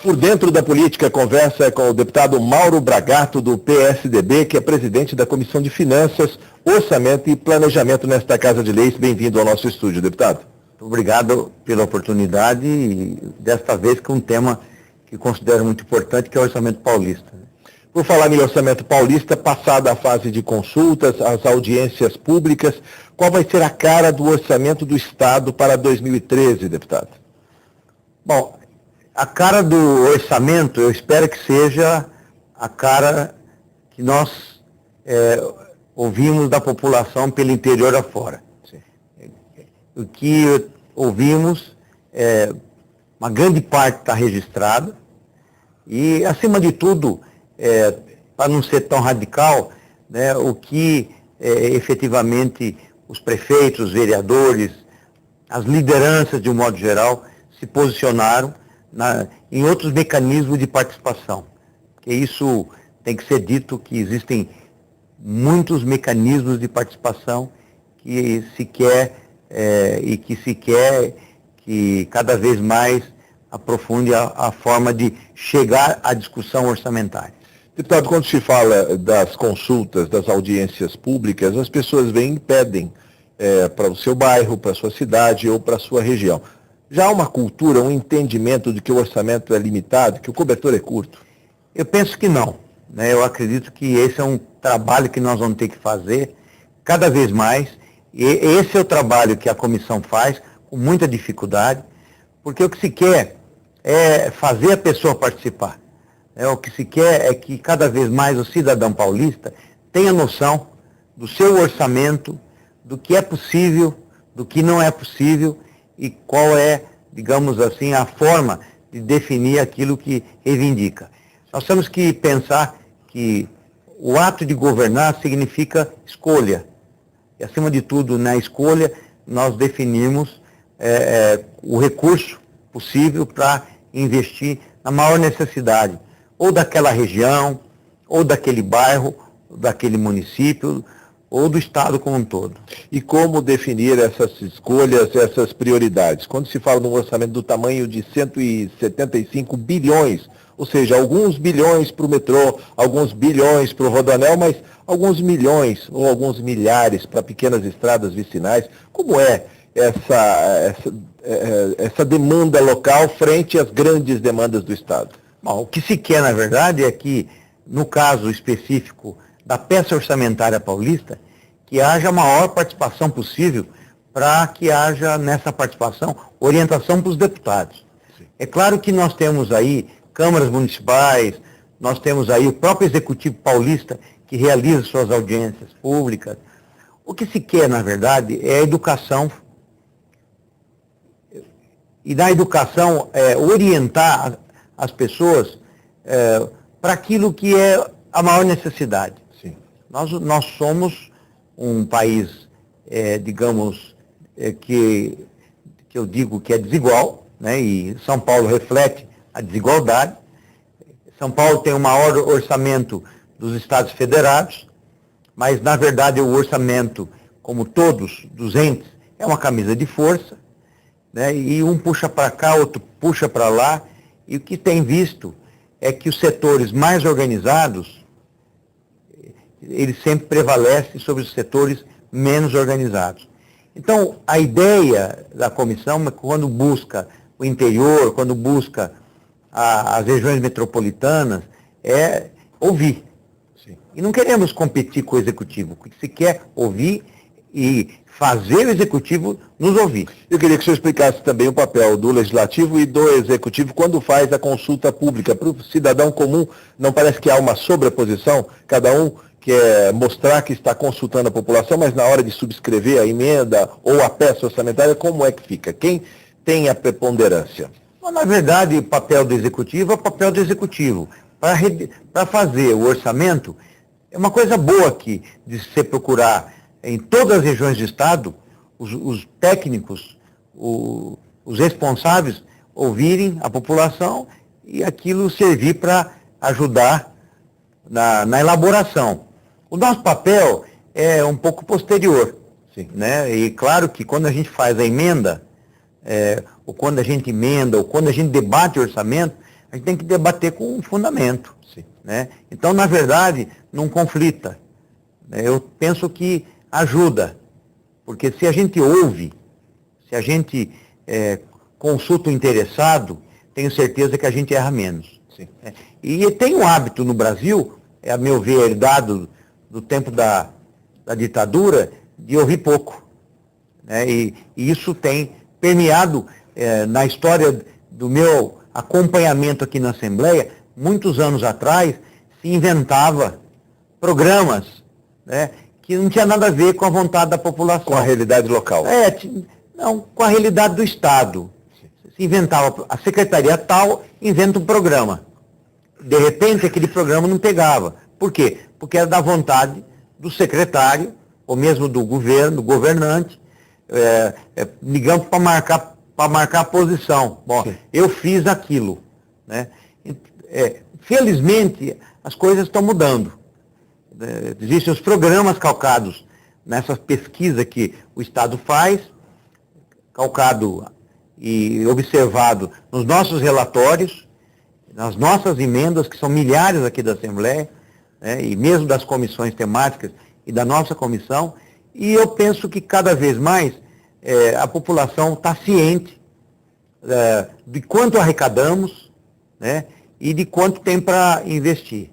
Por Dentro da Política conversa com o deputado Mauro Bragato, do PSDB, que é presidente da Comissão de Finanças, Orçamento e Planejamento nesta Casa de Leis. Bem-vindo ao nosso estúdio, deputado. Muito obrigado pela oportunidade e desta vez com um tema que considero muito importante, que é o Orçamento Paulista. Por falar em Orçamento Paulista, passada a fase de consultas, as audiências públicas, qual vai ser a cara do orçamento do Estado para 2013, deputado? Bom, a cara do orçamento, eu espero que seja a cara que nós ouvimos da população pelo interior afora. Sim. O que ouvimos, uma grande parte está registrada e, acima de tudo, para não ser tão radical, né, o que efetivamente os prefeitos, os vereadores, as lideranças, de um modo geral, se posicionaram em outros mecanismos de participação. Porque isso tem que ser dito, que existem muitos mecanismos de participação que se quer que cada vez mais aprofunde a forma de chegar à discussão orçamentária. Deputado, quando se fala das consultas, das audiências públicas, as pessoas vêm e pedem para o seu bairro, para a sua cidade ou para a sua região. Já há uma cultura, um entendimento de que o orçamento é limitado, que o cobertor é curto? Eu penso que não, né? Eu acredito que esse é um trabalho que nós vamos ter que fazer cada vez mais. E esse é o trabalho que a comissão faz com muita dificuldade, porque o que se quer é fazer a pessoa participar. O que se quer é que cada vez mais o cidadão paulista tenha noção do seu orçamento, do que é possível, do que não é possível e qual é, digamos assim, a forma de definir aquilo que reivindica. Nós temos que pensar que o ato de governar significa escolha. E, acima de tudo, na escolha, nós definimos o recurso possível para investir na maior necessidade, ou daquela região, ou daquele bairro, ou daquele município, ou do Estado como um todo. E como definir essas escolhas, essas prioridades? Quando se fala de um orçamento do tamanho de 175 bilhões, ou seja, alguns bilhões para o metrô, alguns bilhões para o Rodoanel, mas alguns milhões ou alguns milhares para pequenas estradas vicinais, como é essa demanda local frente às grandes demandas do Estado? Bom, o que se quer, na verdade, é que, no caso específico da peça orçamentária paulista, que haja a maior participação possível para que haja, nessa participação, orientação para os deputados. Sim. É claro que nós temos aí câmaras municipais, nós temos aí o próprio Executivo paulista que realiza suas audiências públicas. O que se quer, na verdade, é a educação. E na educação, orientar as pessoas para aquilo que é a maior necessidade. Sim. Nós somos um país, digamos, que eu digo que é desigual, né? E São Paulo reflete a desigualdade. São Paulo tem o maior orçamento dos Estados Federados, mas, na verdade, o orçamento, como todos dos entes, é uma camisa de força, né? E um puxa para cá, outro puxa para lá, e o que tem visto é que os setores mais organizados, eles sempre prevalecem sobre os setores menos organizados. Então, a ideia da comissão, quando busca o interior, quando busca as regiões metropolitanas, é ouvir. Sim. E não queremos competir com o executivo, o que se quer ouvir e fazer o executivo nos ouvir. Eu queria que o senhor explicasse também o papel do legislativo e do executivo quando faz a consulta pública. Para o cidadão comum, não parece que há uma sobreposição? Cada um quer mostrar que está consultando a população, mas na hora de subscrever a emenda ou a peça orçamentária, como é que fica? Quem tem a preponderância? Bom, na verdade, o papel do executivo é o papel do executivo. Para fazer o orçamento, é uma coisa boa aqui de se procurar em todas as regiões do Estado, os técnicos, os responsáveis, ouvirem a população e aquilo servir para ajudar na elaboração. O nosso papel é um pouco posterior. Sim. Né? E claro que quando a gente faz a emenda, ou quando a gente emenda, ou quando a gente debate o orçamento, A gente tem que debater com fundamento. Sim. Né? Então, na verdade, não conflita. Eu penso que ajuda, porque se a gente ouve, se a gente consulta o interessado, tenho certeza que a gente erra menos. Sim. E tem um hábito no Brasil, a meu ver, herdado do tempo da ditadura, de ouvir pouco. Né? E isso tem permeado na história do meu acompanhamento aqui na Assembleia. Muitos anos atrás se inventava programas, né, que não tinha nada a ver com a vontade da população. Com a realidade local. Não, com a realidade do Estado. Se inventava, a secretaria tal inventa um programa. De repente, aquele programa não pegava. Por quê? Porque era da vontade do secretário, ou mesmo do governo, do governante, ligando para marcar a posição. Bom, sim, eu fiz aquilo. Né? Felizmente, as coisas estão mudando. Existem os programas calcados nessa pesquisa que o Estado faz, calcado e observado nos nossos relatórios, nas nossas emendas, que são milhares aqui da Assembleia, né, e mesmo das comissões temáticas e da nossa comissão, e eu penso que cada vez mais a população está ciente de quanto arrecadamos, né, e de quanto tem para investir.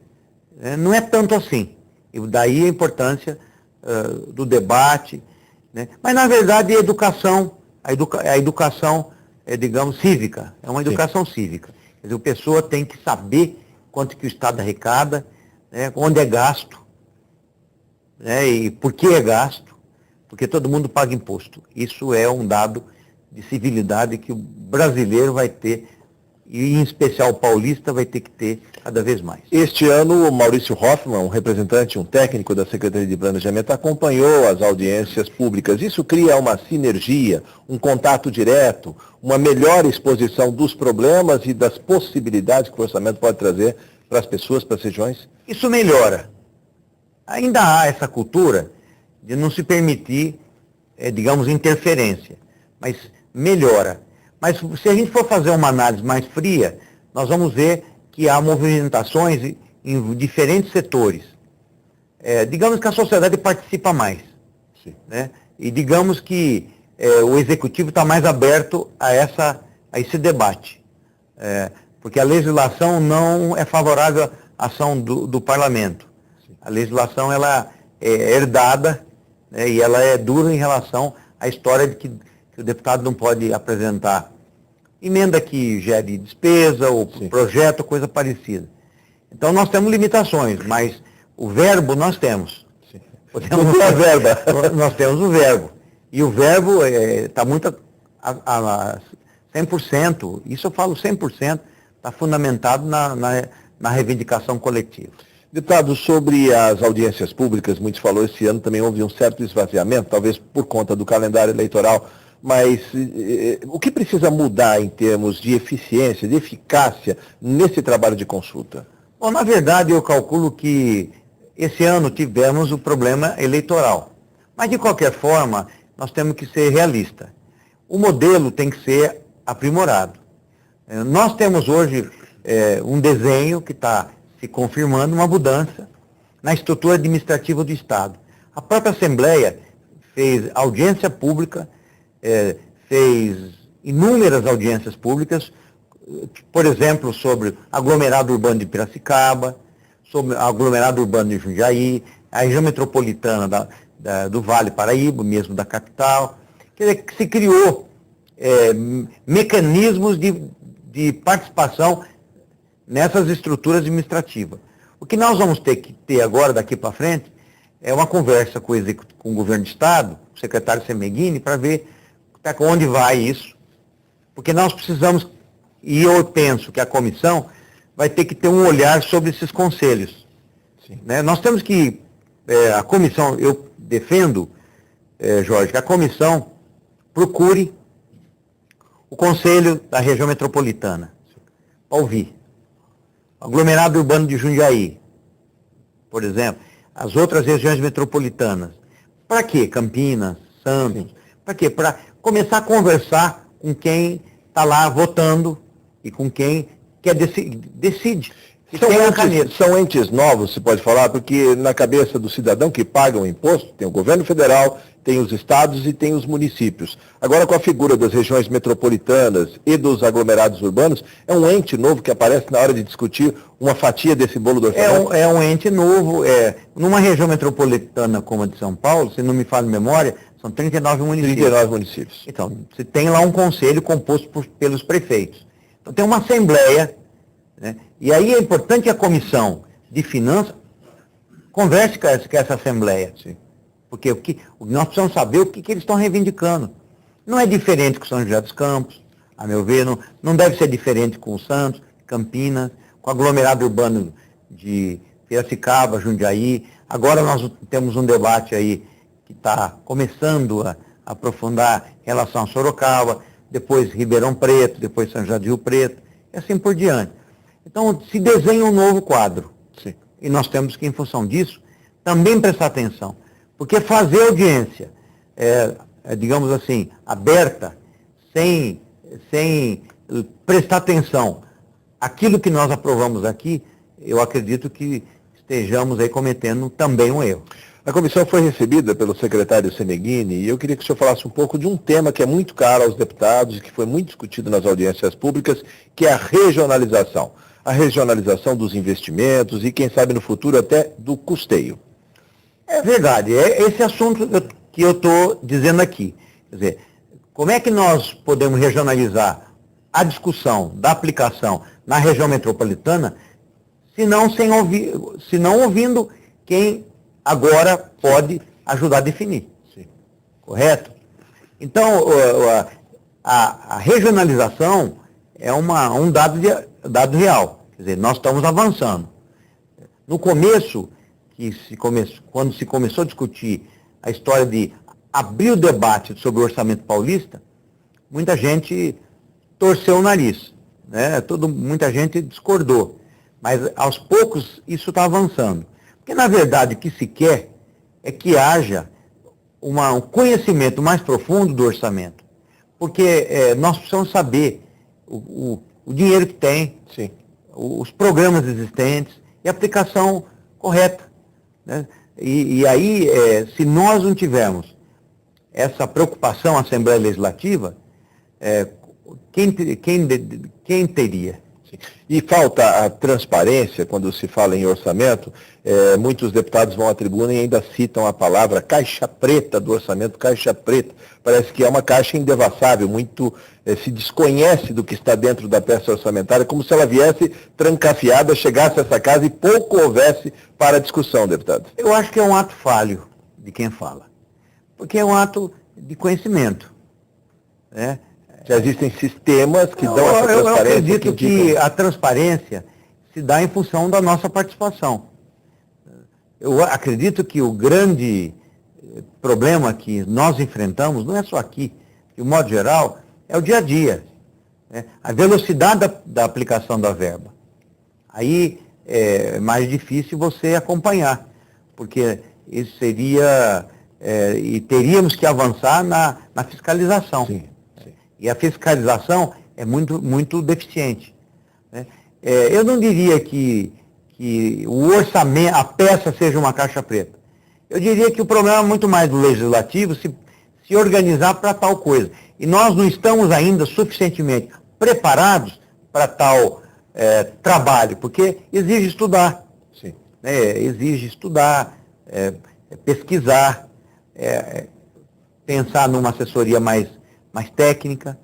Não é tanto assim. E daí a importância do debate, né? Mas, na verdade, a educação digamos, cívica. É uma educação Sim. cívica. Quer dizer, a pessoa tem que saber quanto que o Estado arrecada, né, onde é gasto, né, e por que é gasto, porque todo mundo paga imposto. Isso é um dado de civilidade que o brasileiro vai ter, e em especial o paulista vai ter que ter cada vez mais. Este ano, o Maurício Hoffmann, um representante, um técnico da Secretaria de Planejamento, acompanhou as audiências públicas. Isso cria uma sinergia, um contato direto, uma melhor exposição dos problemas e das possibilidades que o orçamento pode trazer para as pessoas, para as regiões? Isso melhora. Ainda há essa cultura de não se permitir, digamos, interferência, mas melhora. Mas se a gente for fazer uma análise mais fria, nós vamos ver que há movimentações em diferentes setores. Digamos que a sociedade participa mais. Sim. Né? E digamos que o executivo está mais aberto a esse debate. Porque a legislação não é favorável à ação do parlamento. Sim. A legislação ela é herdada, né, e ela é dura em relação à história de que o deputado não pode apresentar emenda que gere despesa, ou Sim. projeto, coisa parecida. Então nós temos limitações, mas o verbo nós temos. Podemos a verba. Nós temos o verbo. E o verbo está muito a 100%, isso eu falo 100%, está fundamentado na reivindicação coletiva. Deputado, sobre as audiências públicas, muito se falou esse ano, também houve um certo esvaziamento, talvez por conta do calendário eleitoral, mas o que precisa mudar em termos de eficiência, de eficácia nesse trabalho de consulta? Bom, na verdade, eu calculo que esse ano tivemos o problema eleitoral. Mas, de qualquer forma, nós temos que ser realistas. O modelo tem que ser aprimorado. Nós temos hoje um desenho que está se confirmando, uma mudança na estrutura administrativa do Estado. A própria Assembleia fez audiência pública, fez inúmeras audiências públicas, por exemplo, sobre aglomerado urbano de Piracicaba, sobre aglomerado urbano de Jundiaí, a região metropolitana do Vale Paraíba, mesmo da capital. Quer dizer, que se criou mecanismos de participação nessas estruturas administrativas. O que nós vamos ter que ter agora, daqui para frente, é uma conversa com o governo do Estado, o secretário Semeghini, para ver até onde vai isso. Porque nós precisamos, e eu penso que a comissão vai ter que ter um olhar sobre esses conselhos. Né? Nós temos que, a comissão, eu defendo, Jorge, que a comissão procure o Conselho da Região Metropolitana, para ouvir. O aglomerado urbano de Jundiaí, por exemplo, as outras regiões metropolitanas. Para quê? Campinas, Santos. Para quê? Para começar a conversar com quem está lá votando e com quem decide. São entes novos, se pode falar, porque na cabeça do cidadão que paga o imposto, tem o governo federal, tem os estados e tem os municípios. Agora, com a figura das regiões metropolitanas e dos aglomerados urbanos, é um ente novo que aparece na hora de discutir uma fatia desse bolo do orçamento? É um ente novo. Numa região metropolitana como a de São Paulo, se não me falha a memória, são 39 municípios. 39 municípios. Então, você tem lá um conselho composto pelos prefeitos. Então, tem uma assembleia, né? E aí é importante que a comissão de finanças converse com essa assembleia. Sim. Porque nós precisamos saber o que eles estão reivindicando. Não é diferente com São José dos Campos, a meu ver, não deve ser diferente com o Santos, Campinas, com o aglomerado urbano de Piracicaba, Jundiaí. Agora nós temos um debate aí que está começando a aprofundar em relação a Sorocaba, depois Ribeirão Preto, depois São José do Rio Preto, e assim por diante. Então, se desenha um novo quadro. Sim. E nós temos que, em função disso, também prestar atenção. Porque fazer audiência, digamos assim, aberta, sem prestar atenção àquilo que nós aprovamos aqui, eu acredito que estejamos aí cometendo também um erro. A comissão foi recebida pelo secretário Seneghini e eu queria que o senhor falasse um pouco de um tema que é muito caro aos deputados e que foi muito discutido nas audiências públicas, que é a regionalização. A regionalização dos investimentos e, quem sabe, no futuro até do custeio. É verdade, é esse assunto que eu estou dizendo aqui. Quer dizer, como é que nós podemos regionalizar a discussão da aplicação na região metropolitana, se não ouvindo quem agora pode ajudar a definir? Sim. Correto? Então, a regionalização é um dado real. Quer dizer, nós estamos avançando. No começo, quando se começou a discutir a história de abrir o debate sobre o orçamento paulista, muita gente torceu o nariz, né? Muita gente discordou. Mas, aos poucos, isso está avançando. Porque, na verdade, o que se quer é que haja um conhecimento mais profundo do orçamento. Porque nós precisamos saber o dinheiro que tem, sim, os programas existentes e a aplicação correta, né? E aí, se nós não tivermos essa preocupação, a Assembleia Legislativa, quem teria? E falta a transparência quando se fala em orçamento. Muitos deputados vão à tribuna e ainda citam a palavra caixa preta do orçamento, caixa preta. Parece que é uma caixa indevassável, muito se desconhece do que está dentro da peça orçamentária, como se ela viesse trancafiada, chegasse a essa casa e pouco houvesse para discussão, deputado. Eu acho que é um ato falho de quem fala, porque é um ato de conhecimento, né? Já existem sistemas que dão essa transparência. Eu acredito que a transparência se dá em função da nossa participação. Eu acredito que o grande problema que nós enfrentamos, não é só aqui, de um modo geral, é o dia a dia, né? A velocidade da aplicação da verba. Aí é mais difícil você acompanhar, porque isso seria, e teríamos que avançar na fiscalização. Sim. E a fiscalização é muito deficiente, né? Eu não diria que o orçamento, a peça seja uma caixa preta. Eu diria que o problema é muito mais do legislativo se organizar para tal coisa. E nós não estamos ainda suficientemente preparados para tal trabalho, porque exige estudar. Sim. Exige estudar, pesquisar, pensar numa assessoria mais técnica,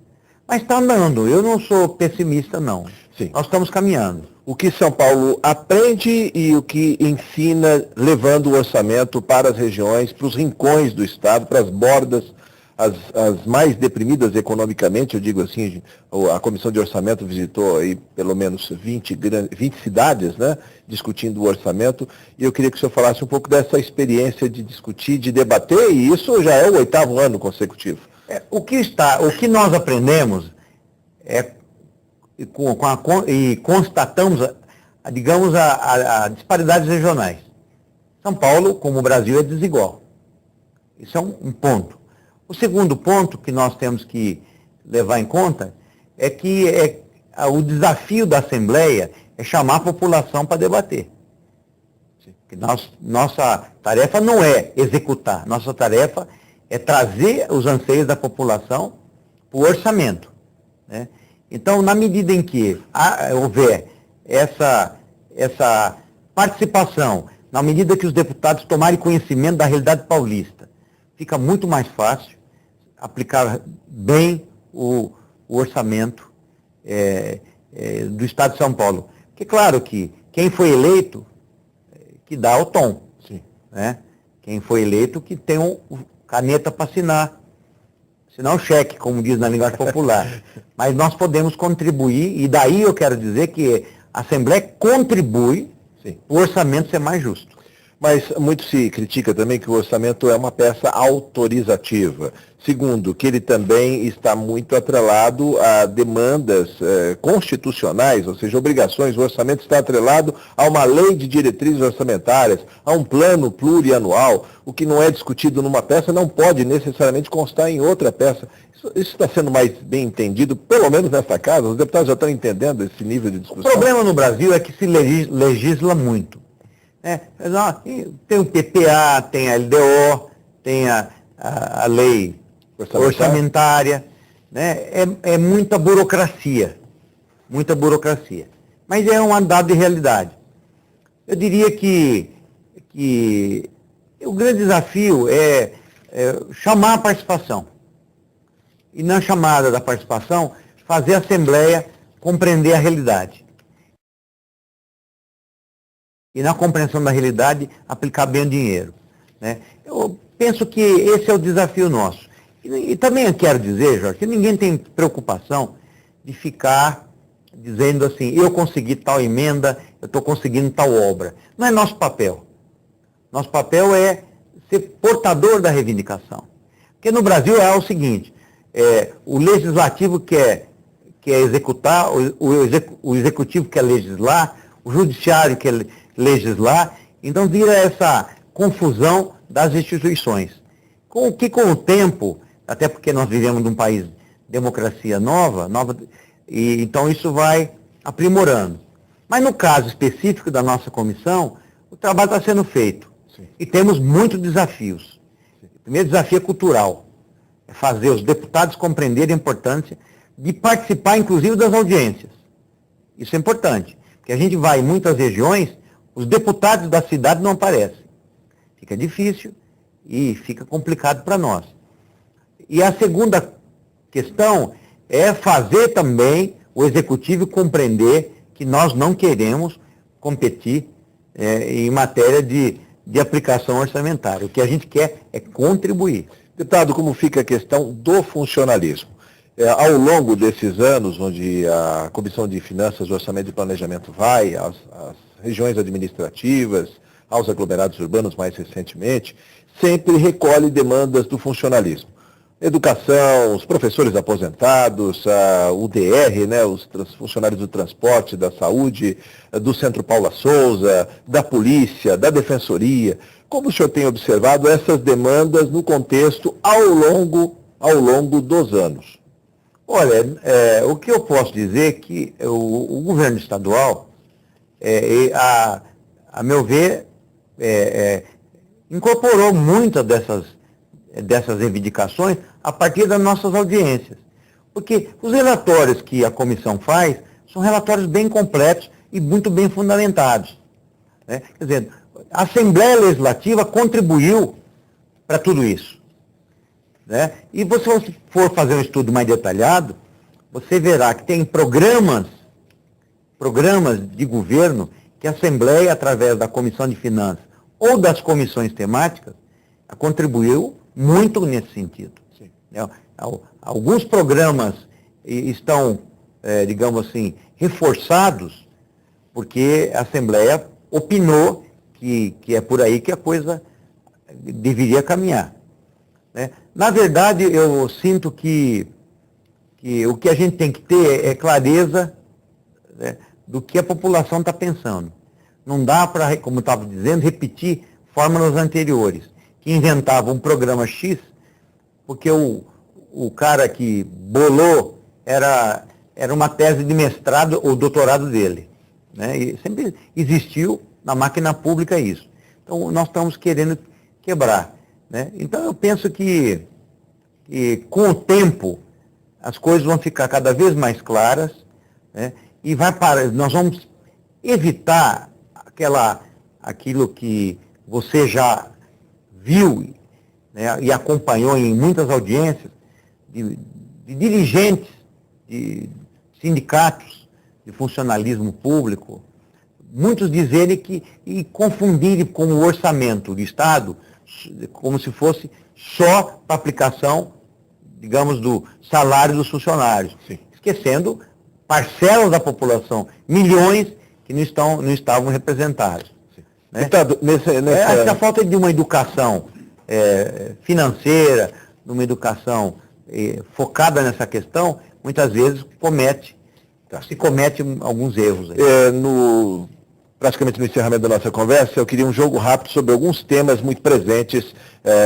mas está andando. Eu não sou pessimista, não. Sim. Nós estamos caminhando. O que São Paulo aprende e o que ensina, levando o orçamento para as regiões, para os rincões do Estado, para as bordas, as mais deprimidas economicamente, eu digo assim, a Comissão de Orçamento visitou aí pelo menos 20 cidades, né, discutindo o orçamento, e eu queria que o senhor falasse um pouco dessa experiência de discutir, de debater, e isso já é o 8º ano consecutivo. O que nós aprendemos e constatamos, digamos, a disparidades regionais. São Paulo, como o Brasil, é desigual. Isso é um ponto. O segundo ponto que nós temos que levar em conta é que o desafio da Assembleia é chamar a população para debater. Nossa tarefa não é executar, nossa tarefa é trazer os anseios da população para o orçamento, né? Então, na medida em que houver essa participação, na medida que os deputados tomarem conhecimento da realidade paulista, fica muito mais fácil aplicar bem o orçamento do Estado de São Paulo. Porque, claro que quem foi eleito que dá o tom, sim, né? Quem foi eleito que tem caneta para assinar o cheque, como diz na linguagem popular. Mas nós podemos contribuir, e daí eu quero dizer que a Assembleia contribui para o orçamento ser mais justo. Mas muito se critica também que o orçamento é uma peça autorizativa. Segundo, que ele também está muito atrelado a demandas constitucionais, ou seja, obrigações. O orçamento está atrelado a uma lei de diretrizes orçamentárias, a um plano plurianual. O que não é discutido numa peça não pode necessariamente constar em outra peça. Isso está sendo mais bem entendido, pelo menos nesta casa? Os deputados já estão entendendo esse nível de discussão? O problema no Brasil é que se legisla muito. Tem o PPA, tem a LDO, tem a lei orçamentária, né? É muita burocracia, muita burocracia. Mas é um andado de realidade. Eu diria que o grande desafio é chamar a participação. E na chamada da participação, fazer a Assembleia compreender a realidade. E na compreensão da realidade, aplicar bem o dinheiro, né? Eu penso que esse é o desafio nosso. E também eu quero dizer, Jorge, que ninguém tem preocupação de ficar dizendo assim, eu consegui tal emenda, eu estou conseguindo tal obra. Não é nosso papel. Nosso papel é ser portador da reivindicação. Porque no Brasil é o seguinte, o legislativo quer executar, o executivo quer legislar, o judiciário quer legislar, então vira essa confusão das instituições. Com o tempo, até porque nós vivemos num país de democracia nova, e então isso vai aprimorando. Mas no caso específico da nossa comissão, o trabalho está sendo feito. Sim. E temos muitos desafios. O primeiro desafio é cultural, é fazer os deputados compreenderem a importância de participar, inclusive, das audiências. Isso é importante, porque a gente vai em muitas regiões, os deputados da cidade não aparecem. Fica difícil e fica complicado para nós. E a segunda questão é fazer também o executivo compreender que nós não queremos competir em matéria de aplicação orçamentária. O que a gente quer é contribuir. Deputado, como fica a questão do funcionalismo? Ao longo desses anos, onde a Comissão de Finanças, Orçamento e Planejamento vai às regiões administrativas, aos aglomerados urbanos mais recentemente, sempre recolhe demandas do funcionalismo. Educação, os professores aposentados, o DR, né, os funcionários do transporte, da saúde, do Centro Paula Souza, da polícia, da defensoria. Como o senhor tem observado essas demandas no contexto ao longo dos anos? Olha, o que eu posso dizer é que o governo estadual, a meu ver, incorporou muitas dessas reivindicações a partir das nossas audiências. Porque os relatórios que a comissão faz são relatórios bem completos e muito bem fundamentados, né? Quer dizer, a Assembleia Legislativa contribuiu para tudo isso, né? E se você for fazer um estudo mais detalhado, você verá que tem programas de governo que a Assembleia, através da Comissão de Finanças ou das comissões temáticas, contribuiu muito nesse sentido. Sim. Alguns programas estão, digamos assim, reforçados, porque a Assembleia opinou que é por aí que a coisa deveria caminhar, né? Na verdade, eu sinto que o que a gente tem que ter é clareza, né, do que a população está pensando. Não dá para, como eu estava dizendo, repetir fórmulas anteriores, que inventavam um programa X, porque o cara que bolou era era uma tese de mestrado ou doutorado dele, né? E sempre existiu na máquina pública isso. Então, nós estamos querendo quebrar, né? Então, eu penso que com o tempo, as coisas vão ficar cada vez mais claras, né? E nós vamos evitar aquilo que você já viu, né, e acompanhou em muitas audiências de dirigentes de sindicatos de funcionalismo público, muitos dizerem e confundirem com o orçamento do Estado como se fosse só para aplicação, digamos, do salário dos funcionários. Sim. Esquecendo parcelas da população, milhões que não estavam representados. Né? Deputado, Acho que a falta de uma educação financeira, de uma educação focada nessa questão, muitas vezes se comete alguns erros. Aí. Praticamente no encerramento da nossa conversa, eu queria um jogo rápido sobre alguns temas muito presentes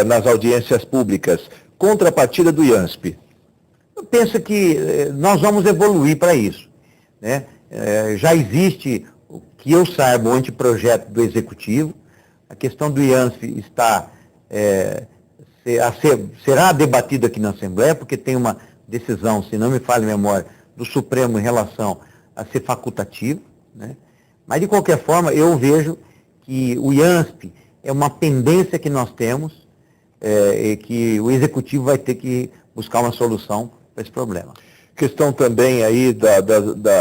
nas audiências públicas. Contrapartida do IANSP. Eu penso que nós vamos evoluir para isso, né? Já existe, o que eu saiba, o anteprojeto do Executivo. A questão do IANSP será debatida aqui na Assembleia, porque tem uma decisão, se não me falha a memória, do Supremo em relação a ser facultativo, né? Mas, de qualquer forma, eu vejo que o IANSP é uma pendência que nós temos e que o Executivo vai ter que buscar uma solução para esse problema. Questão também aí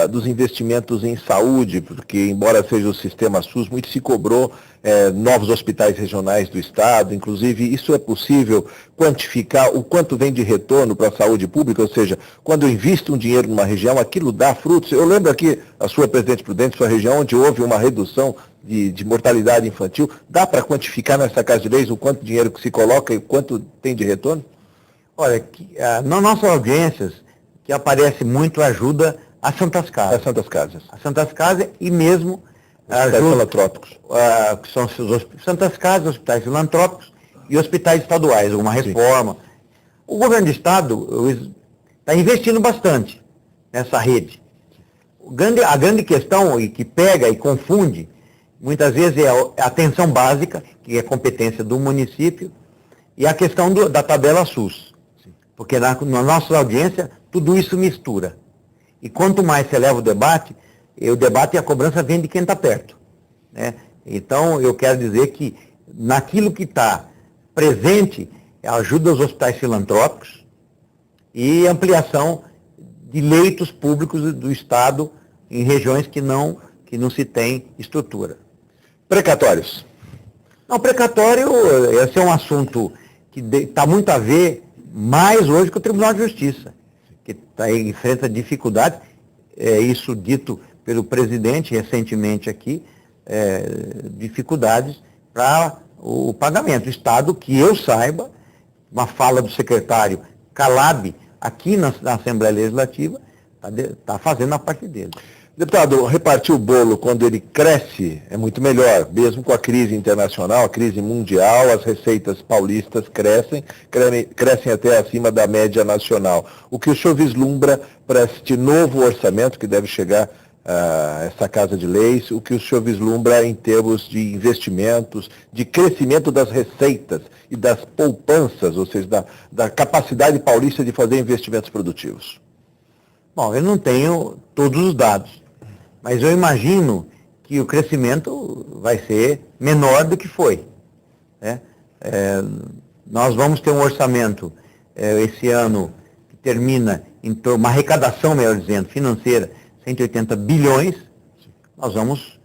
dos investimentos em saúde, porque embora seja o sistema SUS, muito se cobrou novos hospitais regionais do Estado, inclusive isso é possível quantificar o quanto vem de retorno para a saúde pública, ou seja, quando eu invisto um dinheiro numa região, aquilo dá frutos. Eu lembro aqui, a sua Presidente Prudente, sua região, onde houve uma redução de mortalidade infantil, dá para quantificar nessa Casa de Leis o quanto dinheiro que se coloca e o quanto tem de retorno? Olha, nas nossas audiências, que aparece muito ajuda às Santas Casas. As Santas Casas. As Santas Casas e mesmo hospitais filantrópicos. Que são os Santas Casas, hospitais filantrópicos e hospitais estaduais, uma reforma. Sim. O governo do Estado está investindo bastante nessa rede. A grande questão, e que pega e confunde, muitas vezes é a atenção básica, que é competência do município, e a questão da tabela SUS. Porque na nossa audiência, tudo isso mistura. E quanto mais se eleva o debate e a cobrança vem de quem está perto, né? Então, eu quero dizer que naquilo que está presente, ajuda aos hospitais filantrópicos e ampliação de leitos públicos do Estado em regiões que não se tem estrutura. Precatórios. Não, precatório, esse é um assunto que está muito a ver mais hoje com o Tribunal de Justiça, que enfrenta dificuldades, isso dito pelo presidente recentemente aqui, dificuldades para o pagamento. O Estado, que eu saiba, uma fala do secretário Calab, aqui na Assembleia Legislativa, está fazendo a parte dele. Deputado, repartir o bolo quando ele cresce é muito melhor, mesmo com a crise internacional, a crise mundial, as receitas paulistas crescem até acima da média nacional. O que o senhor vislumbra para este novo orçamento que deve chegar a essa Casa de Leis, o que o senhor vislumbra em termos de investimentos, de crescimento das receitas e das poupanças, ou seja, da capacidade paulista de fazer investimentos produtivos? Bom, eu não tenho todos os dados, mas eu imagino que o crescimento vai ser menor do que foi, né? Nós vamos ter um orçamento esse ano que termina em uma arrecadação, melhor dizendo, financeira, 180 bilhões, nós vamos,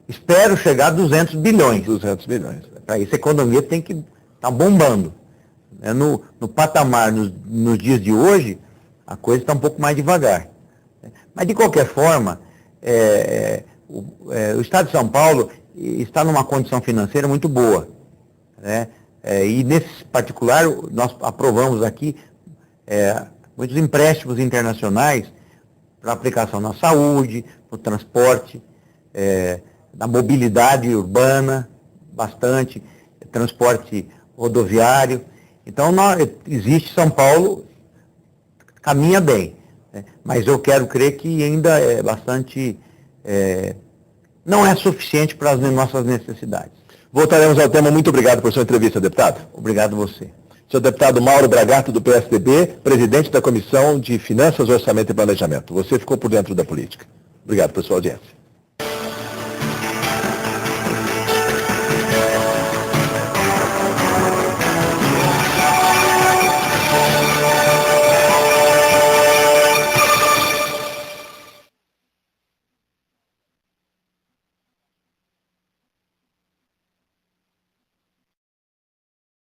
espero chegar a 200 bilhões. 200 bilhões. Para isso a economia tem que estar bombando. No patamar, nos dias de hoje, a coisa está um pouco mais devagar. Mas, de qualquer forma, o Estado de São Paulo está numa condição financeira muito boa, né? E, nesse particular, nós aprovamos aqui muitos empréstimos internacionais para aplicação na saúde, no transporte, na mobilidade urbana, bastante, transporte rodoviário. Então, existe São Paulo, caminha bem. Mas eu quero crer que ainda é bastante... não é suficiente para as nossas necessidades. Voltaremos ao tema. Muito obrigado por sua entrevista, deputado. Obrigado a você. Senhor deputado Mauro Bragato, do PSDB, presidente da Comissão de Finanças, Orçamento e Planejamento. Você ficou por dentro da política. Obrigado por sua audiência.